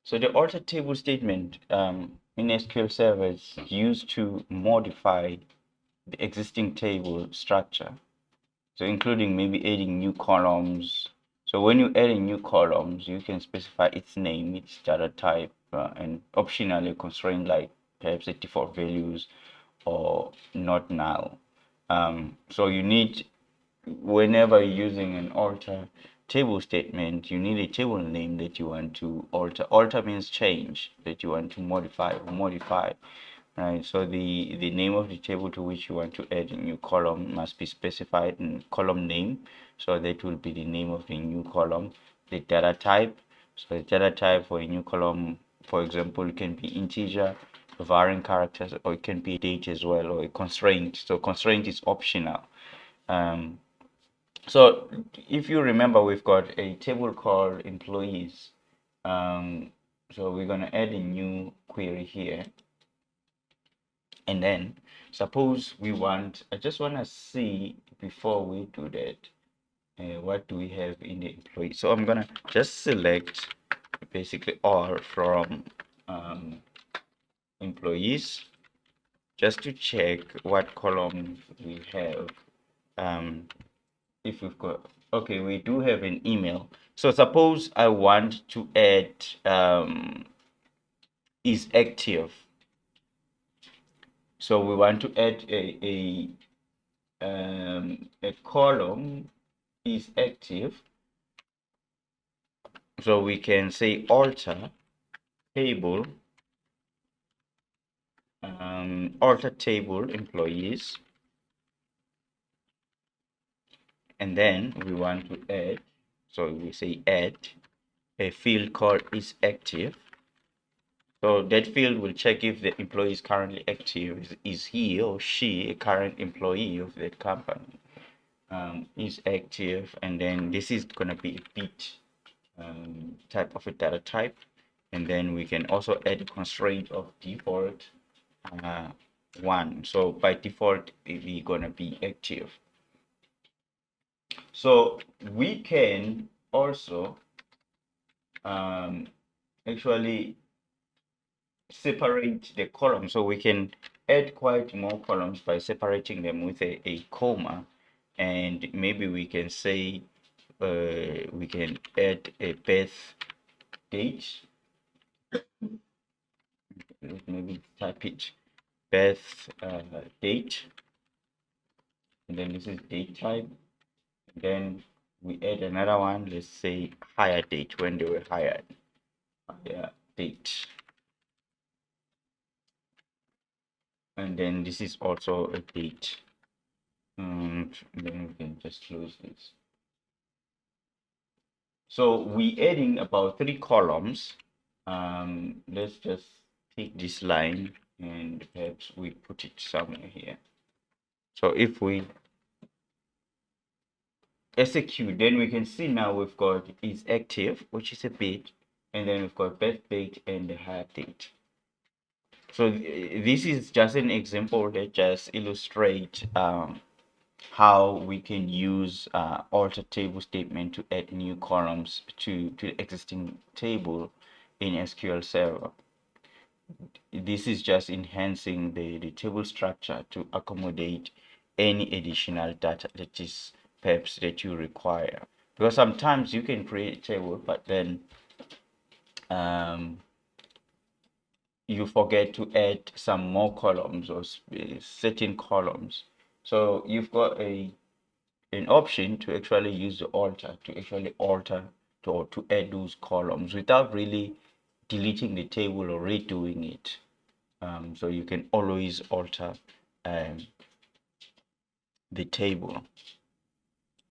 So the alter table statement in SQL Server is used to modify the existing table structure. So including maybe adding new columns. So when you add in new columns, you can specify its name, its data type, and optionally constrain like perhaps the default values or not null. So you need, whenever you're using an alter table statement, you need a table name that you want to alter. Alter means change, that you want to modify, right? So the name of the table to which you want to add a new column must be specified in column name. So that will be the name of the new column. The data type. So the data type for a new column, for example, it can be integer, varying characters, or it can be date as well, or a constraint. So constraint is optional. Um, so if you remember, we've got a table called employees. So we're gonna add a new query here, and then suppose we want, I just want to see before we do that, what do we have in the employee. So I'm gonna just select basically all from employees, just to check what column we have. If we've got, okay, we do have an email. So suppose I want to add is active. So we want to add a column is active. So we can say alter table, alter table employees, and then we want to add, so we say add a field called is active. So that field will check if the employee is currently active. Is he or she a current employee of that company? Is active, and then this is going to be a bit type of a data type, and then we can also add a constraint of default 1. So by default we're going to be active. So we can also actually separate the columns, so we can add quite more columns by separating them with a comma, and maybe we can say we can add a birth date. Maybe type it birth date, and then this is date type, and then we add another one, let's say hire date, when they were hired, hire date, and then this is also a date, and then we can just close this. So we adding about 3 columns. Let's just take this line and perhaps we put it somewhere here. So if we execute, then we can see now we've got is active, which is a bit, and then we've got birth date and the hire date. So this is just an example that just illustrate how we can use alter table statement to add new columns to the existing table in SQL Server. This is just enhancing the table structure to accommodate any additional data that is perhaps that you require, because sometimes you can create a table but then you forget to add some more columns or certain columns. So you've got an option to actually use the alter to actually alter to add those columns without really deleting the table or redoing it. So you can always alter the table.